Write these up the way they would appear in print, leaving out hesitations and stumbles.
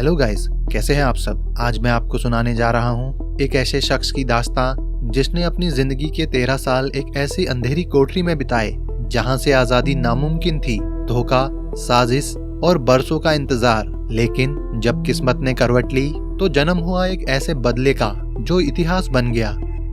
Hello guys, कैसे हैं आप सब। आज मैं आपको सुनाने जा रहा हूँ एक ऐसे शख्स की दास्तां जिसने अपनी जिंदगी के 13 साल एक ऐसी अंधेरी कोठरी में बिताए जहाँ से आजादी नामुमकिन थी। धोखा, साजिश और बरसों का इंतजार। लेकिन जब किस्मत ने करवट ली तो जन्म हुआ एक ऐसे बदले का जो इतिहास बन गया।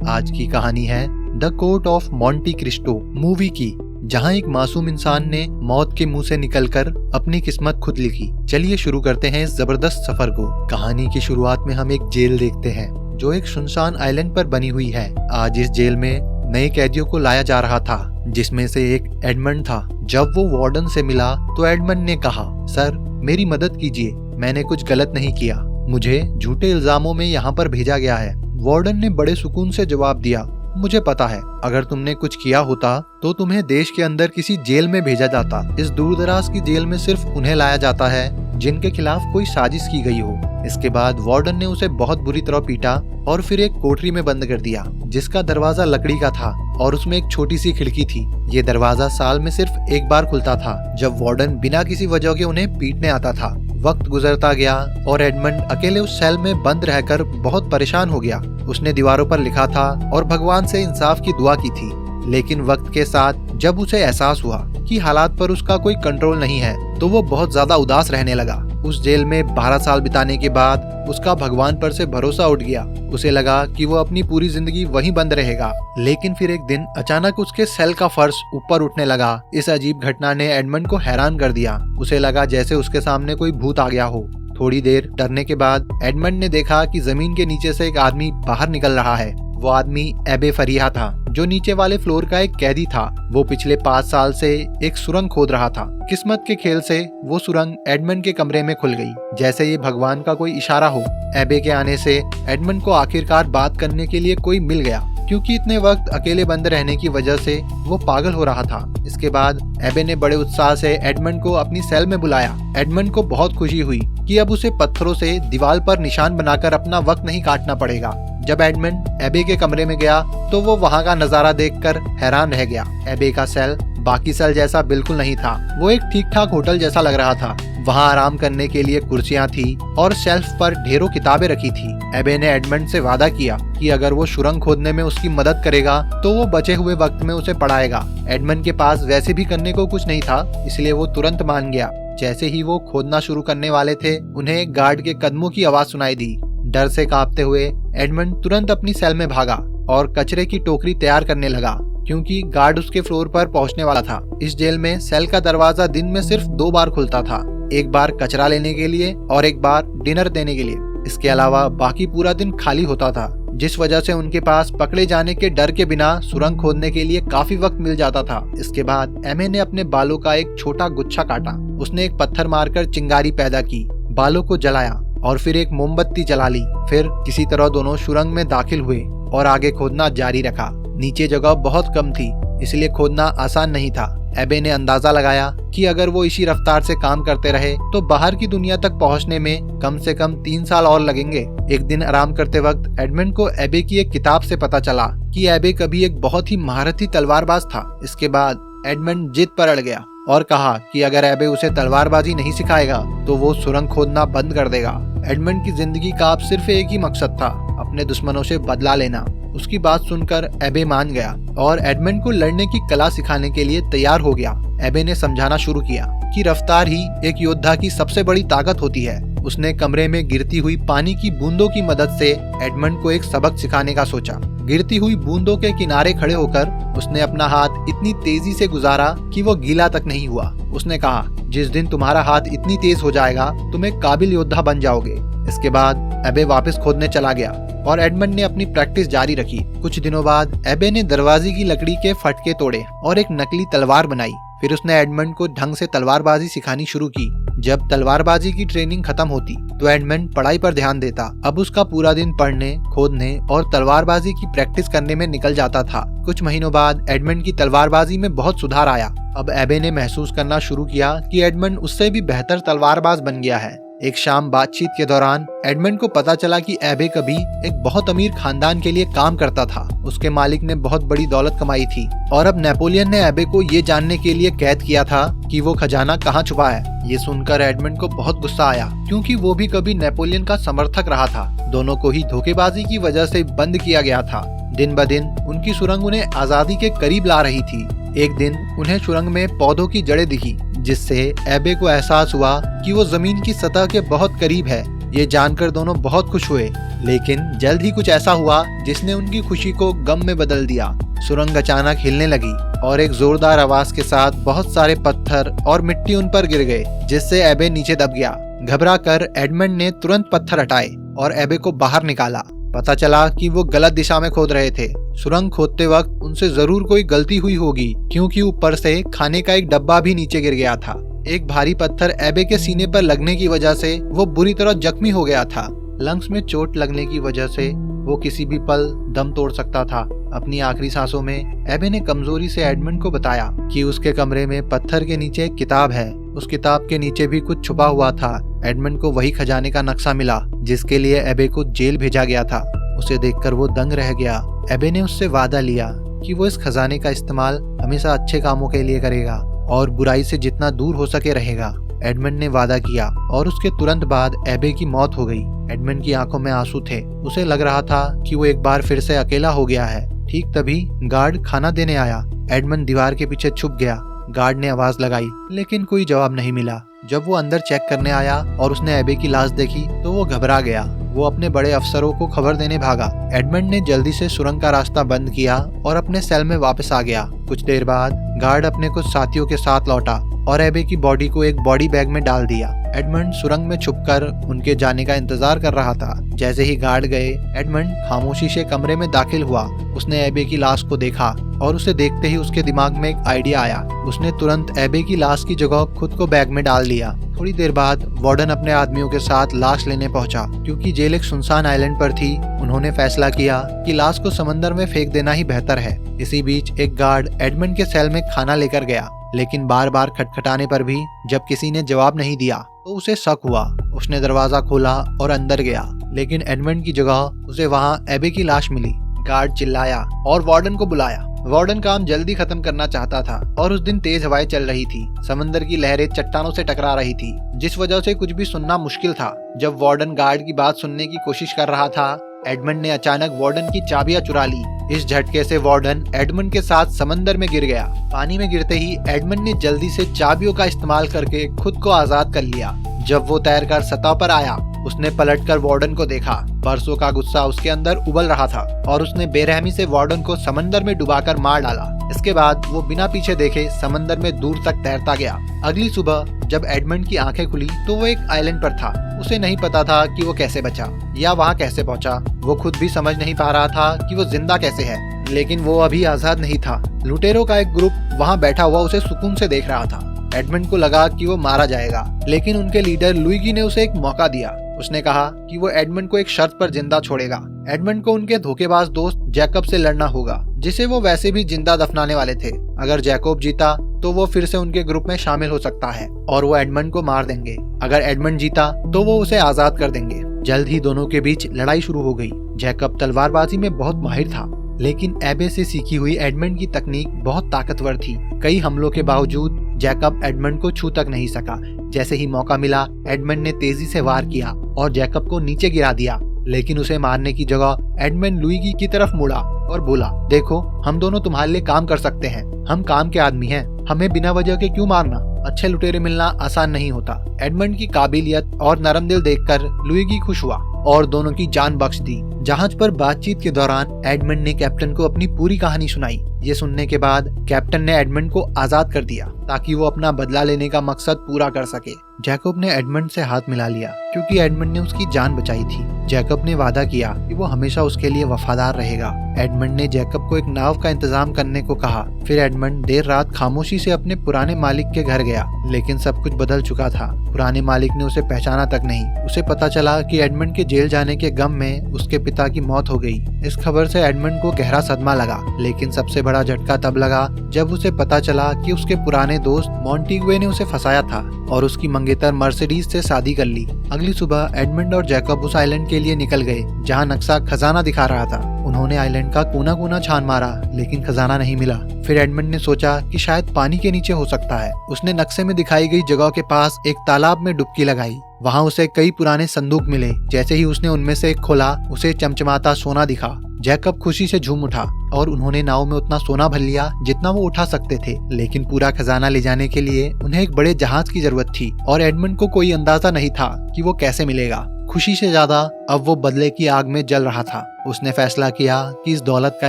आज की कहानी है the count of Monte Cristo movie की, जहां एक मासूम इंसान ने मौत के मुंह से निकलकर अपनी किस्मत खुद लिखी। चलिए शुरू करते हैं इस जबरदस्त सफर को। कहानी की शुरुआत में हम एक जेल देखते हैं जो एक सुनसान आइलैंड पर बनी हुई है। आज इस जेल में नए कैदियों को लाया जा रहा था, जिसमें से एक एडमंड था। जब वो वार्डन से मिला तो एडमंड ने कहा, सर मेरी मदद कीजिए, मैंने कुछ गलत नहीं किया, मुझे झूठे इल्जामों में यहाँ पर भेजा गया है। वार्डन ने बड़े सुकून से जवाब दिया, मुझे पता है, अगर तुमने कुछ किया होता तो तुम्हें देश के अंदर किसी जेल में भेजा जाता। इस दूरदराज की जेल में सिर्फ उन्हें लाया जाता है जिनके खिलाफ कोई साजिश की गई हो। इसके बाद वार्डन ने उसे बहुत बुरी तरह पीटा और फिर एक कोठरी में बंद कर दिया, जिसका दरवाजा लकड़ी का था और उसमें एक छोटी सी खिड़की थी। ये दरवाजा साल में सिर्फ एक बार खुलता था, जब वार्डन बिना किसी वजह के उन्हें पीटने आता था। वक्त गुजरता गया और एडमंड अकेले उस सेल में बंद रहकर बहुत परेशान हो गया। उसने दीवारों पर लिखा था और भगवान से इंसाफ की दुआ की थी। लेकिन वक्त के साथ जब उसे एहसास हुआ कि हालात पर उसका कोई कंट्रोल नहीं है, तो वो बहुत ज्यादा उदास रहने लगा। उस जेल में 12 साल बिताने के बाद उसका भगवान पर से भरोसा उठ गया। उसे लगा कि वो अपनी पूरी जिंदगी वहीं बंद रहेगा। लेकिन फिर एक दिन अचानक उसके सेल का फर्श ऊपर उठने लगा। इस अजीब घटना ने एडमंड को हैरान कर दिया। उसे लगा जैसे उसके सामने कोई भूत आ गया हो। थोड़ी देर डरने के बाद एडमंड ने देखा कि जमीन के नीचे से एक आदमी बाहर निकल रहा है। वो आदमी एबे फरिया था, जो नीचे वाले फ्लोर का एक कैदी था। वो पिछले 5 साल से एक सुरंग खोद रहा था। किस्मत के खेल से वो सुरंग एडमंड के कमरे में खुल गई, जैसे ये भगवान का कोई इशारा हो। एबे के आने से एडमंड को आखिरकार बात करने के लिए कोई मिल गया, क्योंकि इतने वक्त अकेले बंद रहने की वजह से वो पागल हो रहा था। इसके बाद एबे ने बड़े उत्साह से एडमंड को अपनी सेल में बुलाया। एडमंड को बहुत खुशी हुई कि अब उसे पत्थरों से दीवार पर निशान बनाकर अपना वक्त नहीं काटना पड़ेगा। जब एडमंड एबे के कमरे में गया तो वो वहाँ का नजारा देखकर हैरान रह गया। एबे का सेल बाकी सेल जैसा बिल्कुल नहीं था। वो एक ठीक ठाक होटल जैसा लग रहा था। वहाँ आराम करने के लिए कुर्सियाँ थी और शेल्फ पर ढेरों किताबें रखी थी। एबे ने एडमंड से वादा किया कि अगर वो सुरंग खोदने में उसकी मदद करेगा तो वो बचे हुए वक्त में उसे पढ़ाएगा। एडमंड के पास वैसे भी करने को कुछ नहीं था, इसलिए वो तुरंत मान गया। जैसे ही वो खोदना शुरू करने वाले थे, उन्हें एक गार्ड के कदमों की आवाज सुनाई दी। डर से कांपते हुए एडमंड तुरंत अपनी सेल में भागा और कचरे की टोकरी तैयार करने लगा, क्योंकि गार्ड उसके फ्लोर पर पहुंचने वाला था। इस जेल में सेल का दरवाजा दिन में सिर्फ 2 बार खुलता था, एक बार कचरा लेने के लिए और एक बार डिनर देने के लिए। इसके अलावा बाकी पूरा दिन खाली होता था, जिस वजह से उनके पास पकड़े जाने के डर के बिना सुरंग खोदने के लिए काफी वक्त मिल जाता था। इसके बाद एमे ने अपने बालों का एक छोटा गुच्छा काटा। उसने एक पत्थर मारकर चिंगारी पैदा की, बालों को जलाया और फिर एक मोमबत्ती जला ली। फिर किसी तरह दोनों सुरंग में दाखिल हुए और आगे खोदना जारी रखा। नीचे जगह बहुत कम थी, इसलिए खोदना आसान नहीं था। एबे ने अंदाजा लगाया कि अगर वो इसी रफ्तार से काम करते रहे तो बाहर की दुनिया तक पहुंचने में कम से कम 3 साल और लगेंगे। एक दिन आराम करते वक्त एडमंड को एबे की एक किताब से पता चला कि एबे कभी एक बहुत ही महारथी तलवारबाज था। इसके बाद एडमंड जिद पर अड़ गया और कहा कि अगर एबे उसे तलवारबाजी नहीं सिखाएगा तो वो सुरंग खोदना बंद कर देगा। एडमंड की जिंदगी का अब सिर्फ एक ही मकसद था, अपने दुश्मनों से बदला लेना। उसकी बात सुनकर एबे मान गया और एडमंड को लड़ने की कला सिखाने के लिए तैयार हो गया। एबे ने समझाना शुरू किया कि रफ्तार ही एक योद्धा की सबसे बड़ी ताकत होती है। उसने कमरे में गिरती हुई पानी की बूंदों की मदद से एडमंड को एक सबक सिखाने का सोचा। गिरती हुई बूंदों के किनारे खड़े होकर उसने अपना हाथ इतनी तेजी से गुजारा कि वो गीला तक नहीं हुआ। उसने कहा, जिस दिन तुम्हारा हाथ इतनी तेज हो जाएगा तुम एक काबिल योद्धा बन जाओगे। इसके बाद एबे वापस खोदने चला गया और एडमंड ने अपनी प्रैक्टिस जारी रखी। कुछ दिनों बाद एबे ने दरवाजे की लकड़ी के फटके तोड़े और एक नकली तलवार बनाई। फिर उसने एडमंड को ढंग से तलवारबाजी सिखानी शुरू की। जब तलवारबाजी की ट्रेनिंग खत्म होती तो एडमंड पढ़ाई पर ध्यान देता। अब उसका पूरा दिन पढ़ने, खोदने और तलवारबाजी की प्रैक्टिस करने में निकल जाता था। कुछ महीनों बाद एडमंड की तलवारबाजी में बहुत सुधार आया। अब एबे ने महसूस करना शुरू किया कि एडमंड उससे भी बेहतर तलवारबाज बन गया है। एक शाम बातचीत के दौरान एडमंड को पता चला कि एबे कभी एक बहुत अमीर खानदान के लिए काम करता था। उसके मालिक ने बहुत बड़ी दौलत कमाई थी और अब नेपोलियन ने एबे को ये जानने के लिए कैद किया था कि वो खजाना कहाँ छुपा है। ये सुनकर एडमंड को बहुत गुस्सा आया, क्योंकि वो भी कभी नेपोलियन का समर्थक रहा था। दोनों को ही धोखेबाजी की वजह से बंद किया गया था। दिन ब दिन उनकी सुरंग उन्हें आजादी के करीब ला रही थी। एक दिन उन्हें सुरंग में पौधों की जड़ें दिखी, जिससे एबे को एहसास हुआ कि वो जमीन की सतह के बहुत करीब है। ये जानकर दोनों बहुत खुश हुए, लेकिन जल्द ही कुछ ऐसा हुआ जिसने उनकी खुशी को गम में बदल दिया। सुरंग अचानक हिलने लगी और एक जोरदार आवाज के साथ बहुत सारे पत्थर और मिट्टी उन पर गिर गए, जिससे एबे नीचे दब गया। घबराकर एडमंड ने तुरंत पत्थर हटाए और एबे को बाहर निकाला। पता चला कि वो गलत दिशा में खोद रहे थे। सुरंग खोदते वक्त उनसे जरूर कोई गलती हुई होगी, क्योंकि ऊपर से खाने का एक डब्बा भी नीचे गिर गया था। एक भारी पत्थर एबे के सीने पर लगने की वजह से वो बुरी तरह जख्मी हो गया था। लंग्स में चोट लगने की वजह से वो किसी भी पल दम तोड़ सकता था। अपनी आखिरी सांसों में एबे ने कमजोरी से एडमंड को बताया कि उसके कमरे में पत्थर के नीचे एक किताब है। उस किताब के नीचे भी कुछ छुपा हुआ था। एडमंड को वही खजाने का नक्शा मिला जिसके लिए एबे को जेल भेजा गया था। उसे देखकर वो दंग रह गया। एबे ने उससे वादा लिया कि वो इस खजाने का इस्तेमाल हमेशा अच्छे कामों के लिए करेगा और बुराई से जितना दूर हो सके रहेगा। एडमंड ने वादा किया और उसके तुरंत बाद एबे की मौत हो गई। एडमंड की आंखों में आंसू थे। उसे लग रहा था कि वो एक बार फिर से अकेला हो गया है। ठीक तभी गार्ड खाना देने आया। एडमंड दीवार के पीछे छुप गया। गार्ड ने आवाज लगाई, लेकिन कोई जवाब नहीं मिला। जब वो अंदर चेक करने आया और उसने एबे की लाश देखी तो वो घबरा गया। वो अपने बड़े अफसरों को खबर देने भागा। एडमंड ने जल्दी से सुरंग का रास्ता बंद किया और अपने सेल में वापस आ गया। कुछ देर बाद गार्ड अपने कुछ साथियों के साथ लौटा और एबे की बॉडी को एक बॉडी बैग में डाल दिया। एडमंड सुरंग में छुपकर उनके जाने का इंतजार कर रहा था। जैसे ही गार्ड गए, एडमंड खामोशी से कमरे में दाखिल हुआ। उसने एबे की लाश को देखा और उसे देखते ही उसके दिमाग में एक आइडिया आया। उसने तुरंत एबे की लाश की जगह खुद को बैग में डाल दिया। थोड़ी देर बाद वार्डन अपने आदमियों के साथ लाश लेने पहुंचा। क्योंकि जेल एक सुनसान आइलैंड पर थी, उन्होंने फैसला किया कि लाश को समंदर में फेंक देना ही बेहतर है। इसी बीच एक गार्ड एडमंड के सेल में खाना लेकर गया, लेकिन बार बार खटखटाने पर भी जब किसी ने जवाब नहीं दिया तो उसे शक हुआ। उसने दरवाजा खोला और अंदर गया, लेकिन एडमंड की जगह उसे वहाँ एबे की लाश मिली। गार्ड चिल्लाया और वार्डन को बुलाया। वार्डन काम जल्दी खत्म करना चाहता था और उस दिन तेज हवाएं चल रही थी। समंदर की लहरें चट्टानों से टकरा रही थी, जिस वजह से कुछ भी सुनना मुश्किल था। जब वार्डन गार्ड की बात सुनने की कोशिश कर रहा था, एडमंड ने अचानक वार्डन की चाबियां चुरा ली। इस झटके से वार्डन एडमंड के साथ समंदर में गिर गया। पानी में गिरते ही एडमंड ने जल्दी से चाबियों का इस्तेमाल करके खुद को आजाद कर लिया। जब वो तैरकर सतह पर आया, उसने पलटकर वार्डन को देखा। बरसों का गुस्सा उसके अंदर उबल रहा था और उसने बेरहमी से वार्डन को समंदर में डुबाकर मार डाला। इसके बाद वो बिना पीछे देखे समंदर में दूर तक तैरता गया। अगली सुबह जब एडमंड की आंखें खुली तो वो एक आइलैंड पर था। उसे नहीं पता था कि वो कैसे बचा या वहाँ कैसे पहुँचा। वो खुद भी समझ नहीं पा रहा था कि वो जिंदा कैसे है, लेकिन वो अभी आजाद नहीं था। लुटेरों का एक ग्रुप वहाँ बैठा हुआ उसे सुकून से देख रहा था। एडमंड को लगा कि वो मारा जाएगा, लेकिन उनके लीडर लुइगी ने उसे एक मौका दिया। उसने कहा कि वो एडमंड को एक शर्त पर जिंदा छोड़ेगा। एडमंड को उनके धोखेबाज दोस्त जैकब से लड़ना होगा, जिसे वो वैसे भी जिंदा दफनाने वाले थे। अगर जैकब जीता तो वो फिर से उनके ग्रुप में शामिल हो सकता है और वो एडमंड को मार देंगे। अगर एडमंड जीता तो वो उसे आजाद कर देंगे। जल्द ही दोनों के बीच लड़ाई शुरू हो गई। जैकब तलवारबाजी में बहुत माहिर था, लेकिन एबे से सीखी हुई एडमंड की तकनीक बहुत ताकतवर थी। कई हमलों के बावजूद जैकब एडमंड को छू तक नहीं सका। जैसे ही मौका मिला, एडमंड ने तेजी से वार किया और जैकब को नीचे गिरा दिया, लेकिन उसे मारने की जगह एडमंड लुइगी की तरफ मुड़ा और बोला, देखो, हम दोनों तुम्हारे लिए काम कर सकते हैं। हम काम के आदमी हैं, हमें बिना वजह के क्यों मारना। अच्छे लुटेरे मिलना आसान नहीं होता। एडमंड की काबिलियत और नरम दिल देखकर लुइगी खुश हुआ और दोनों की जान बख्श दी। जहाज पर बातचीत के दौरान एडमंड ने कैप्टन को अपनी पूरी कहानी सुनाई। ये सुनने के बाद कैप्टन ने एडमंड को आजाद कर दिया ताकि वो अपना बदला लेने का मकसद पूरा कर सके। जैकब ने एडमंड से हाथ मिला लिया क्योंकि एडमंड ने उसकी जान बचाई थी। जैकब ने वादा किया कि वो हमेशा उसके लिए वफादार रहेगा। एडमंड ने जैकब को एक नाव का इंतजाम करने को कहा। फिर एडमंड देर रात खामोशी से अपने पुराने मालिक के घर गया, लेकिन सब कुछ बदल चुका था। पुराने मालिक ने उसे पहचाना तक नहीं। उसे पता चला कि एडमंड के जेल जाने के गम में उसके पिता की मौत हो गई। इस खबर से एडमंड को गहरा सदमा लगा, लेकिन सबसे बड़ा बड़ा झटका तब लगा जब उसे पता चला कि उसके पुराने दोस्त मॉन्टेग्वे ने उसे फंसाया था और उसकी मंगेतर मर्सिडीज से शादी कर ली। अगली सुबह एडमंड और जैकब उस आइलैंड के लिए निकल गए जहाँ नक्शा खजाना दिखा रहा था। उन्होंने आइलैंड का कोना कोना छान मारा लेकिन खजाना नहीं मिला। फिर एडमंड ने सोचा कि शायद पानी के नीचे हो सकता है। उसने नक्शे में दिखाई गई जगह के पास एक तालाब में डुबकी लगाई। वहाँ उसे कई पुराने संदूक मिले। जैसे ही उसने उनमें से एक खोला, उसे चमचमाता सोना दिखा। जैकब खुशी से झूम उठा और उन्होंने नाव में उतना सोना भर लिया जितना वो उठा सकते थे। लेकिन पूरा खजाना ले जाने के लिए उन्हें एक बड़े जहाज की जरूरत थी और एडमंड को कोई अंदाजा नहीं था कि वो कैसे मिलेगा। खुशी से ज्यादा अब वो बदले की आग में जल रहा था। उसने फैसला किया कि इस दौलत का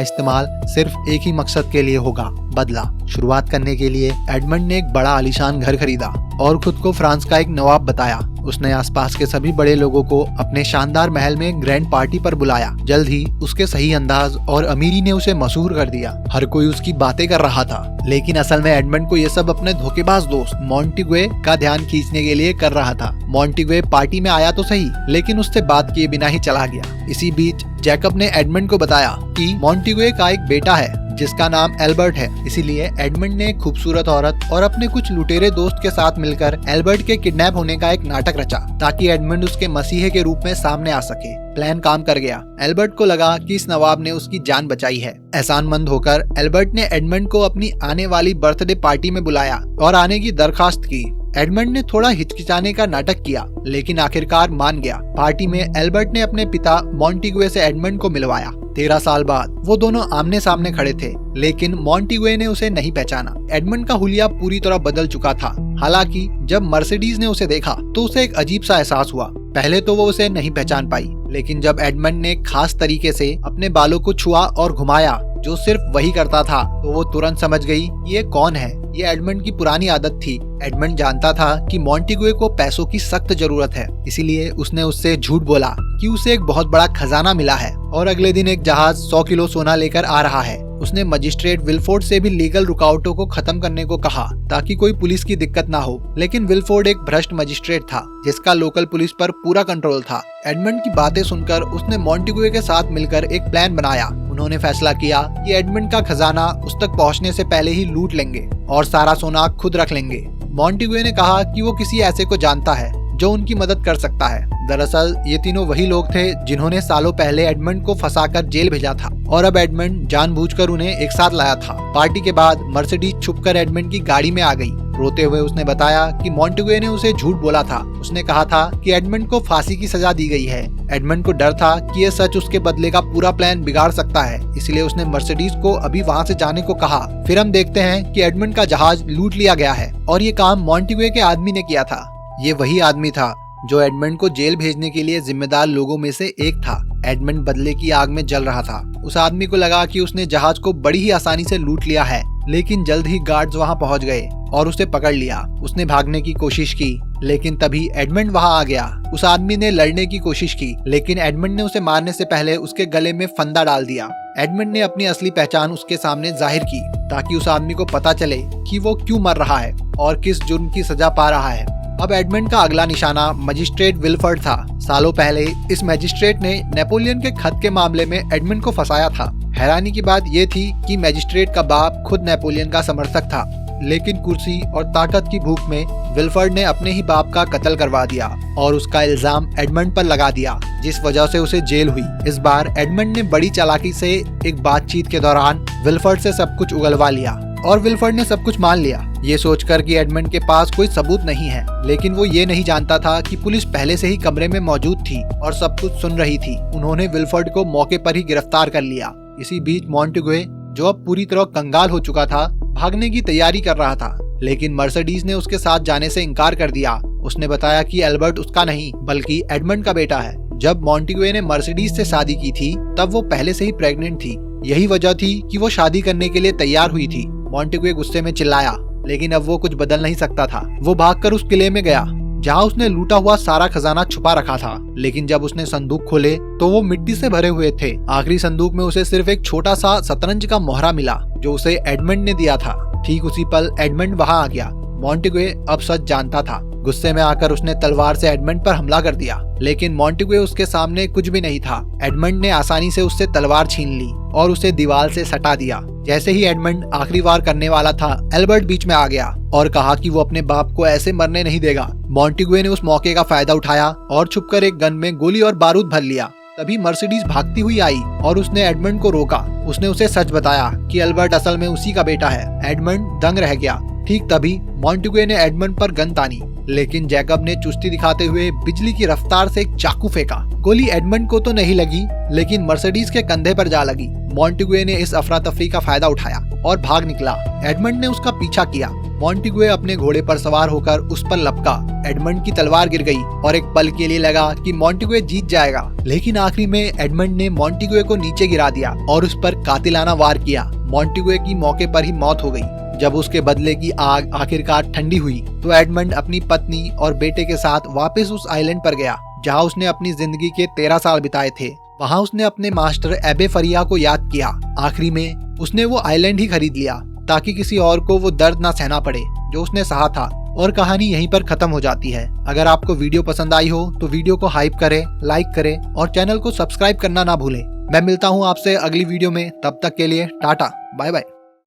इस्तेमाल सिर्फ एक ही मकसद के लिए होगा, बदला। शुरुआत करने के लिए एडमंड ने एक बड़ा आलीशान घर खरीदा और खुद को फ्रांस का एक नवाब बताया। उसने आसपास के सभी बड़े लोगों को अपने शानदार महल में ग्रैंड पार्टी पर बुलाया। जल्द ही उसके सही अंदाज और अमीरी ने उसे मशहूर कर दिया। हर कोई उसकी बातें कर रहा था, लेकिन असल में एडमंड को ये सब अपने धोखेबाज दोस्त मॉन्टेग्वे का ध्यान खींचने के लिए कर रहा था। मॉन्टेग्वे पार्टी में आया तो सही, लेकिन उससे बात किए बिना ही चला गया। इसी बीच जैकब ने एडमंड को बताया कि मॉन्टेग्वे का एक बेटा है जिसका नाम एल्बर्ट है। इसीलिए एडमंड ने एक खूबसूरत औरत और अपने कुछ लुटेरे दोस्त के साथ मिलकर एल्बर्ट के किडनैप होने का एक नाटक रचा ताकि एडमंड उसके मसीहे के रूप में सामने आ सके। प्लान काम कर गया। एल्बर्ट को लगा कि इस नवाब ने उसकी जान बचाई है। एहसानमंद होकर एल्बर्ट ने एडमंड को अपनी आने वाली बर्थडे पार्टी में बुलाया और आने की दरखास्त की। एडमंड ने थोड़ा हिचकिचाने का नाटक किया, लेकिन आखिरकार मान गया। पार्टी में एल्बर्ट ने अपने पिता मॉन्टेग्वे से एडमंड को मिलवाया। 13 साल बाद वो दोनों आमने सामने खड़े थे, लेकिन मॉन्टेग्वे ने उसे नहीं पहचाना। एडमंड का हुलिया पूरी तरह बदल चुका था। हालांकि जब मर्सिडीज ने उसे देखा तो उसे एक अजीब सा एहसास हुआ। पहले तो वो उसे नहीं पहचान पाई, लेकिन जब एडमंड ने खास तरीके से अपने बालों को छुआ और घुमाया जो सिर्फ वही करता था, तो वो तुरंत समझ गई कि ये कौन है। ये एडमंड की पुरानी आदत थी। एडमंड जानता था कि मॉन्टेग्वे को पैसों की सख्त जरूरत है, इसीलिए उसने उससे झूठ बोला कि उसे एक बहुत बड़ा खजाना मिला है और अगले दिन एक जहाज 100 किलो सोना लेकर आ रहा है। उसने मजिस्ट्रेट विल्फोर्ड से भी लीगल रुकावटों को खत्म करने को कहा ताकि कोई पुलिस की दिक्कत ना हो, लेकिन विल्फोर्ड एक भ्रष्ट मजिस्ट्रेट था जिसका लोकल पुलिस पर पूरा कंट्रोल था। एडमंड की बातें सुनकर उसने मॉन्टेग्वे के साथ मिलकर एक प्लान बनाया। उन्होंने फैसला किया कि एडमंड का खजाना उस तक पहुंचने से पहले ही लूट लेंगे और सारा सोना खुद रख लेंगे। मॉन्टेग्वे ने कहा कि वो किसी ऐसे को जानता है जो उनकी मदद कर सकता है। दरअसल ये तीनों वही लोग थे जिन्होंने सालों पहले एडमंड को फंसाकर जेल भेजा था और अब एडमंड जानबूझकर उन्हें एक साथ लाया था। पार्टी के बाद मर्सिडीज छुपकर एडमंड की गाड़ी में आ गई। रोते हुए उसने बताया कि मॉन्टेग्वे ने उसे झूठ बोला था। उसने कहा था कि एडमंड को फांसी की सजा दी गई है। एडमंड को डर था कि ये सच उसके बदले का पूरा प्लान बिगाड़ सकता है, इसलिए उसने मर्सिडीज को अभी वहाँ से जाने को कहा। फिर हम देखते हैं कि एडमंड का जहाज लूट लिया गया है और ये काम मॉन्टेग्वे के आदमी ने किया था। ये वही आदमी था जो एडमंड को जेल भेजने के लिए जिम्मेदार लोगों में से एक था। एडमंड बदले की आग में जल रहा था। उस आदमी को लगा कि उसने जहाज को बड़ी ही आसानी से लूट लिया है, लेकिन जल्द ही गार्ड्स वहां पहुंच गए और उसे पकड़ लिया। उसने भागने की कोशिश की, लेकिन तभी एडमंड वहां आ गया। उस आदमी ने लड़ने की कोशिश की, लेकिन एडमंड ने उसे मारने से पहले उसके गले में फंदा डाल दिया। एडमंड ने अपनी असली पहचान उसके सामने जाहिर की ताकि उस आदमी को पता चले कि वो क्यों मर रहा है और किस जुर्म की सजा पा रहा है। अब एडमंड का अगला निशाना मजिस्ट्रेट विल्फर्ड था। सालों पहले इस मजिस्ट्रेट ने नेपोलियन के खत के मामले में एडमंड को फंसाया था। हैरानी की बात यह थी कि मजिस्ट्रेट का बाप खुद नेपोलियन का समर्थक था, लेकिन कुर्सी और ताकत की भूख में विल्फर्ड ने अपने ही बाप का कत्ल करवा दिया और उसका इल्जाम एडमंड पर लगा दिया, जिस वजह से उसे जेल हुई। इस बार एडमंड ने बड़ी चालाकी से एक बातचीत के दौरान विल्फर्ड से सब कुछ उगलवा लिया और विल्फर्ड ने सब कुछ मान लिया, ये सोचकर कि एडमंड के पास कोई सबूत नहीं है। लेकिन वो ये नहीं जानता था कि पुलिस पहले से ही कमरे में मौजूद थी और सब कुछ सुन रही थी। उन्होंने विल्फर्ड को मौके पर ही गिरफ्तार कर लिया। इसी बीच मॉन्टेग्वे, जो अब पूरी तरह कंगाल हो चुका था, भागने की तैयारी कर रहा था, लेकिन मर्सिडीज ने उसके साथ जाने से इनकार कर दिया। उसने बताया कि एल्बर्ट उसका नहीं बल्कि एडमंड का बेटा है। जब मॉन्टेग्वे ने मर्सिडीज से शादी की थी तब वो पहले से ही प्रेग्नेंट थी। यही वजह थी कि वो शादी करने के लिए तैयार हुई थी। मॉन्टेग्वे गुस्से में चिल्लाया, लेकिन अब वो कुछ बदल नहीं सकता था। वो भागकर उस किले में गया जहाँ उसने लूटा हुआ सारा खजाना छुपा रखा था, लेकिन जब उसने संदूक खोले तो वो मिट्टी से भरे हुए थे। आखिरी संदूक में उसे सिर्फ एक छोटा सा शतरंज का मोहरा मिला जो उसे एडमंड ने दिया था। ठीक उसी पल एडमंड वहाँ आ गया। मॉन्टेग्वे अब सच जानता था। गुस्से में आकर उसने तलवार से एडमंड पर हमला कर दिया, लेकिन मॉन्टेग्यू उसके सामने कुछ भी नहीं था। एडमंड ने आसानी से उससे तलवार छीन ली और उसे दीवार से सटा दिया। जैसे ही एडमंड आखिरी वार करने वाला था, एल्बर्ट बीच में आ गया और कहा कि वो अपने बाप को ऐसे मरने नहीं देगा। मॉन्टेग्यू ने उस मौके का फायदा उठाया और छुपकर एक गन में गोली और बारूद भर लिया। तभी मर्सिडीज भागती हुई आई और उसने एडमंड को रोका। उसने उसे सच बताया कि एल्बर्ट असल में उसी का बेटा है। एडमंड दंग रह गया। ठीक तभी मॉन्टेग्यू ने एडमंड पर गन तानी, लेकिन जैकब ने चुस्ती दिखाते हुए बिजली की रफ्तार से एक चाकू फेंका। गोली एडमंड को तो नहीं लगी, लेकिन मर्सिडीज के कंधे पर जा लगी। मॉन्टेग्यू ने इस अफरा तफरी का फायदा उठाया और भाग निकला। एडमंड ने उसका पीछा किया। मॉन्टेग्यू अपने घोड़े पर सवार होकर उस पर लपका। एडमंड की तलवार गिर गई और एक पल के लिए लगा कि मॉन्टेग्यू जीत जाएगा, लेकिन आखिरी में एडमंड ने मॉन्टेग्यू को नीचे गिरा दिया और उस पर कातिलाना वार किया। मॉन्टेग्यू की मौके पर ही मौत हो गई। जब उसके बदले की आग आखिरकार ठंडी हुई तो एडमंड अपनी पत्नी और बेटे के साथ वापस उस आइलैंड पर गया जहां उसने अपनी जिंदगी के 13 साल बिताए थे। वहां उसने अपने मास्टर एबे फरिया को याद किया। आखिरी में उसने वो आइलैंड ही खरीद लिया ताकि किसी और को वो दर्द ना सहना पड़े जो उसने सहा था। और कहानी यहीं पर खत्म हो जाती है। अगर आपको वीडियो पसंद आई हो तो वीडियो को हाइप करें, लाइक करें और चैनल को सब्सक्राइब करना ना भूलें। मैं मिलता हूँ आपसे अगली वीडियो में। तब तक के लिए टाटा, बाय बाय।